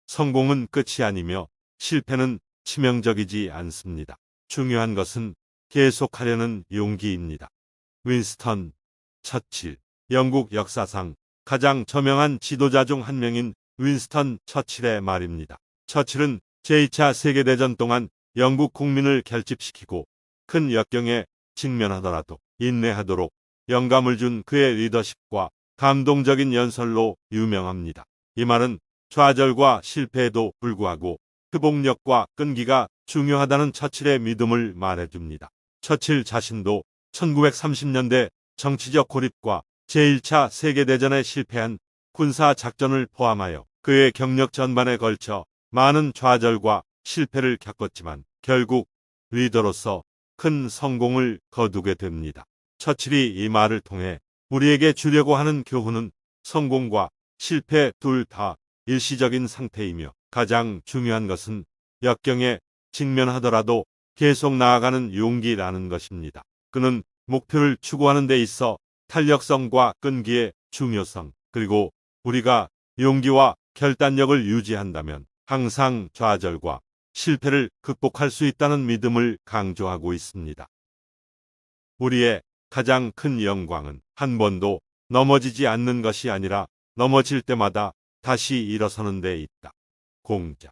성공은 끝이 아니며 실패는 치명적이지 않습니다. 중요한 것은 계속하려는 용기입니다. 윈스턴 처칠. 영국 역사상 가장 저명한 지도자 중 한 명인 윈스턴 처칠의 말입니다. 처칠은 제2차 세계대전 동안 영국 국민을 결집시키고 큰 역경에 직면하더라도 인내하도록 영감을 준 그의 리더십과 감동적인 연설로 유명합니다. 이 말은 좌절과 실패에도 불구하고 회복력과 끈기가 중요하다는 처칠의 믿음을 말해줍니다. 처칠 자신도 1930년대 정치적 고립과 제1차 세계대전에 실패한 군사 작전을 포함하여 그의 경력 전반에 걸쳐 많은 좌절과 실패를 겪었지만 결국 리더로서 큰 성공을 거두게 됩니다. 처칠이 이 말을 통해 우리에게 주려고 하는 교훈은 성공과 실패 둘 다 일시적인 상태이며 가장 중요한 것은 역경에 직면하더라도 계속 나아가는 용기라는 것입니다. 그는 목표를 추구하는 데 있어 탄력성과 끈기의 중요성, 그리고 우리가 용기와 결단력을 유지한다면 항상 좌절과 실패를 극복할 수 있다는 믿음을 강조하고 있습니다. 우리의 가장 큰 영광은 한 번도 넘어지지 않는 것이 아니라 넘어질 때마다 다시 일어서는 데 있다. 공자.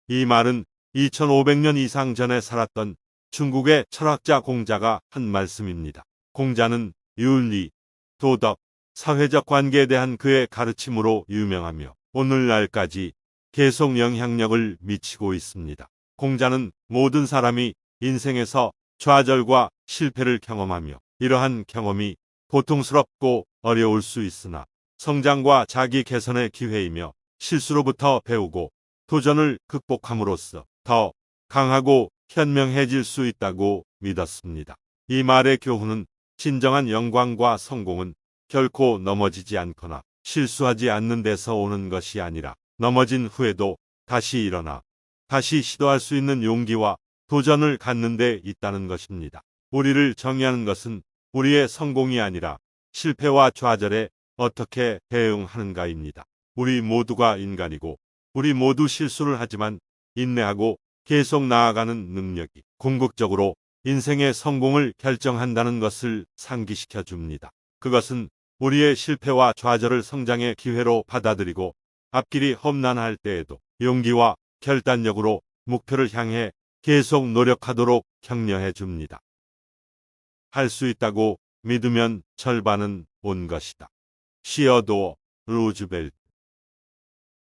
이 말은 2500년 이상 전에 살았던 중국의 철학자 공자가 한 말씀입니다. 공자는 윤리, 도덕, 사회적 관계에 대한 그의 가르침으로 유명하며 오늘날까지 계속 영향력을 미치고 있습니다. 공자는 모든 사람이 인생에서 좌절과 실패를 경험하며 이러한 경험이 고통스럽고 어려울 수 있으나 성장과 자기 개선의 기회이며 실수로부터 배우고 도전을 극복함으로써 더 강하고 현명해질 수 있다고 믿었습니다. 이 말의 교훈은 진정한 영광과 성공은 결코 넘어지지 않거나 실수하지 않는 데서 오는 것이 아니라 넘어진 후에도 다시 일어나 다시 시도할 수 있는 용기와 도전을 갖는 데 있다는 것입니다. 우리를 정의하는 것은 우리의 성공이 아니라 실패와 좌절에 어떻게 대응하는가입니다. 우리 모두가 인간이고 우리 모두 실수를 하지만 인내하고 계속 나아가는 능력이 궁극적으로 인생의 성공을 결정한다는 것을 상기시켜 줍니다. 그것은 우리의 실패와 좌절을 성장의 기회로 받아들이고 앞길이 험난할 때에도 용기와 결단력으로 목표를 향해 계속 노력하도록 격려해 줍니다. 할 수 있다고 믿으면 절반은 온 것이다. 시어도어 루즈벨트.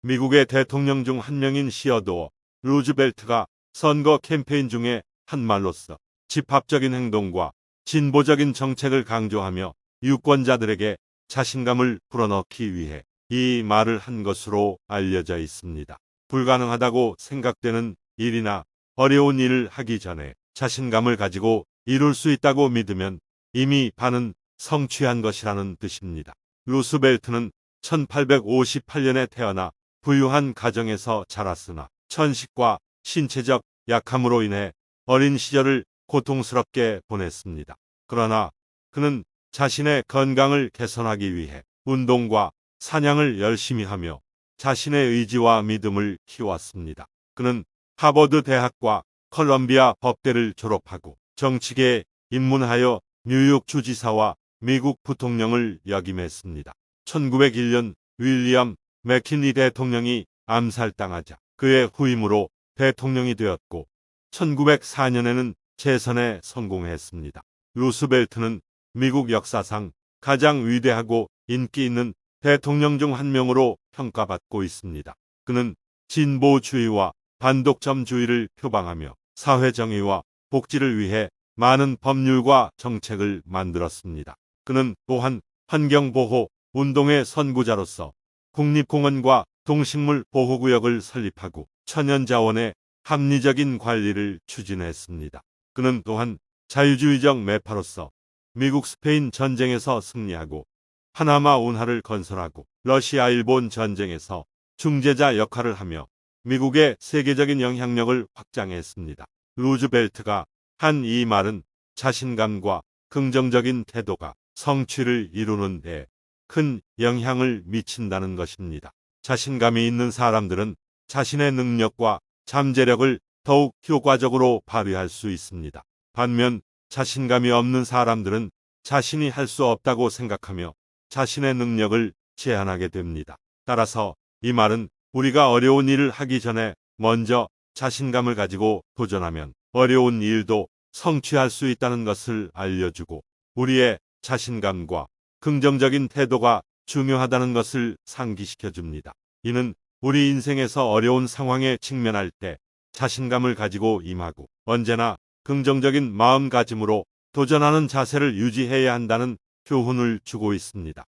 미국의 대통령 중 한 명인 시어도어 루즈벨트가 선거 캠페인 중에 한 말로써 집합적인 행동과 진보적인 정책을 강조하며 유권자들에게 자신감을 불어넣기 위해 이 말을 한 것으로 알려져 있습니다. 불가능하다고 생각되는 일이나 어려운 일을 하기 전에 자신감을 가지고 이룰 수 있다고 믿으면 이미 반은 성취한 것이라는 뜻입니다. 루스벨트는 1858년에 태어나 부유한 가정에서 자랐으나 천식과 신체적 약함으로 인해 어린 시절을 고통스럽게 보냈습니다. 그러나 그는 자신의 건강을 개선하기 위해 운동과 사냥을 열심히 하며 자신의 의지와 믿음을 키웠습니다. 그는 하버드 대학과 컬럼비아 법대를 졸업하고 정치계에 입문하여 뉴욕 주지사와 미국 부통령을 역임했습니다. 1901년 윌리엄 맥킨리 대통령이 암살당하자 그의 후임으로 대통령이 되었고 1904년에는 재선에 성공했습니다. 루스벨트는 미국 역사상 가장 위대하고 인기 있는 대통령 중 한 명으로 평가받고 있습니다. 그는 진보주의와 반독점주의를 표방하며 사회정의와 복지를 위해 많은 법률과 정책을 만들었습니다. 그는 또한 환경보호 운동의 선구자로서 국립공원과 동식물 보호구역을 설립하고 천연자원의 합리적인 관리를 추진했습니다. 그는 또한 자유주의적 매파로서 미국 스페인 전쟁에서 승리하고 파나마 운하를 건설하고 러시아 일본 전쟁에서 중재자 역할을 하며 미국의 세계적인 영향력을 확장했습니다. 루즈벨트가 한 이 말은 자신감과 긍정적인 태도가 성취를 이루는 데 큰 영향을 미친다는 것입니다. 자신감이 있는 사람들은 자신의 능력과 잠재력을 더욱 효과적으로 발휘할 수 있습니다. 반면 자신감이 없는 사람들은 자신이 할 수 없다고 생각하며 자신의 능력을 제한하게 됩니다. 따라서 이 말은 우리가 어려운 일을 하기 전에 먼저 자신감을 가지고 도전하면 어려운 일도 성취할 수 있다는 것을 알려주고 우리의 자신감과 긍정적인 태도가 중요하다는 것을 상기시켜 줍니다. 이는 우리 인생에서 어려운 상황에 직면할 때 자신감을 가지고 임하고 언제나 긍정적인 마음가짐으로 도전하는 자세를 유지해야 한다는 교훈을 주고 있습니다.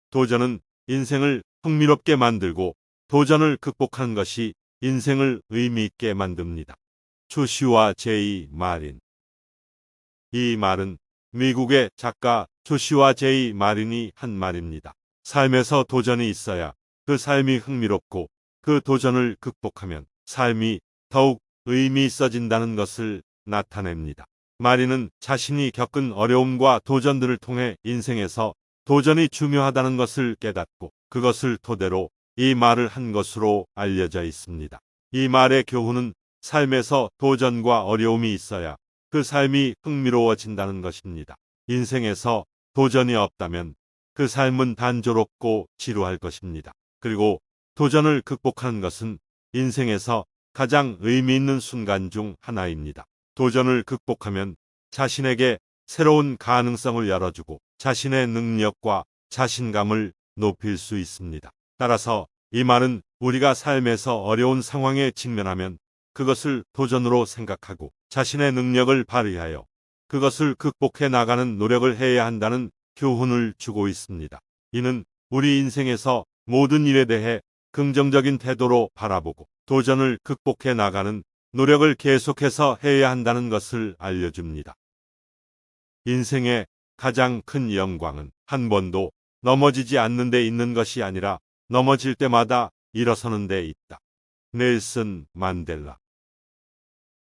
도전은 인생을 흥미롭게 만들고 도전을 극복하는 것이 인생을 의미 있게 만듭니다. 조슈아 제이 마린. 이 말은 미국의 작가 조슈아 제이 마린이 한 말입니다. 삶에서 도전이 있어야 그 삶이 흥미롭고 그 도전을 극복하면 삶이 더욱 의미 있어진다는 것을 나타냅니다. 마린은 자신이 겪은 어려움과 도전들을 통해 인생에서 도전이 중요하다는 것을 깨닫고 그것을 토대로 이 말을 한 것으로 알려져 있습니다. 이 말의 교훈은 삶에서 도전과 어려움이 있어야 그 삶이 흥미로워진다는 것입니다. 인생에서 도전이 없다면 그 삶은 단조롭고 지루할 것입니다. 그리고 도전을 극복하는 것은 인생에서 가장 의미 있는 순간 중 하나입니다. 도전을 극복하면 자신에게 새로운 가능성을 열어주고 자신의 능력과 자신감을 높일 수 있습니다. 따라서 이 말은 우리가 삶에서 어려운 상황에 직면하면 그것을 도전으로 생각하고 자신의 능력을 발휘하여 그것을 극복해 나가는 노력을 해야 한다는 교훈을 주고 있습니다. 이는 우리 인생에서 모든 일에 대해 긍정적인 태도로 바라보고 도전을 극복해 나가는 노력을 계속해서 해야 한다는 것을 알려줍니다. 인생의 가장 큰 영광은 한 번도 넘어지지 않는 데 있는 것이 아니라 넘어질 때마다 일어서는 데 있다. 넬슨 만델라.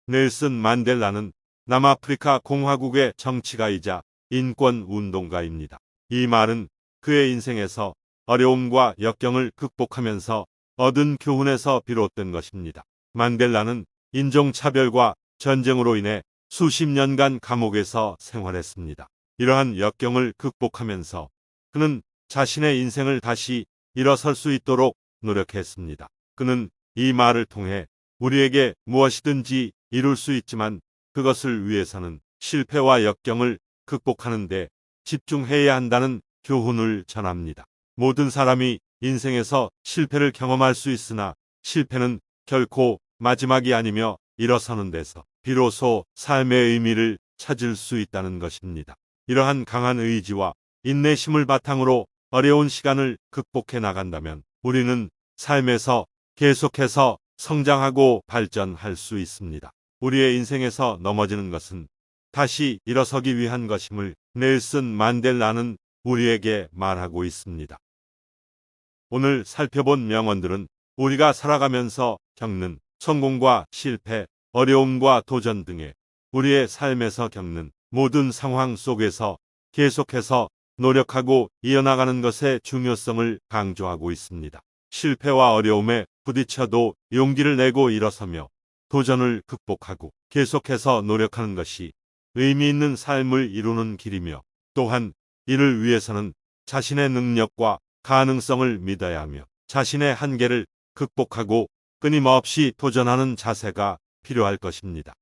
넬슨 만델라는 남아프리카 공화국의 정치가이자 인권운동가입니다. 이 말은 그의 인생에서 어려움과 역경을 극복하면서 얻은 교훈에서 비롯된 것입니다. 만델라는 인종차별과 전쟁으로 인해 수십 년간 감옥에서 생활했습니다. 이러한 역경을 극복하면서 그는 자신의 인생을 다시 일어설 수 있도록 노력했습니다. 그는 이 말을 통해 우리에게 무엇이든지 이룰 수 있지만 그것을 위해서는 실패와 역경을 극복하는 데 집중해야 한다는 교훈을 전합니다. 모든 사람이 인생에서 실패를 경험할 수 있으나 실패는 결코 마지막이 아니며 일어서는 데서 비로소 삶의 의미를 찾을 수 있다는 것입니다. 이러한 강한 의지와 인내심을 바탕으로 어려운 시간을 극복해 나간다면 우리는 삶에서 계속해서 성장하고 발전할 수 있습니다. 우리의 인생에서 넘어지는 것은 다시 일어서기 위한 것임을 넬슨 만델라는 우리에게 말하고 있습니다. 오늘 살펴본 명언들은 우리가 살아가면서 겪는 성공과 실패, 어려움과 도전 등의 우리의 삶에서 겪는 모든 상황 속에서 계속해서 노력하고 이어나가는 것의 중요성을 강조하고 있습니다. 실패와 어려움에 부딪혀도 용기를 내고 일어서며 도전을 극복하고 계속해서 노력하는 것이 의미 있는 삶을 이루는 길이며 또한 이를 위해서는 자신의 능력과 가능성을 믿어야 하며 자신의 한계를 극복하고 끊임없이 도전하는 자세가 필요할 것입니다.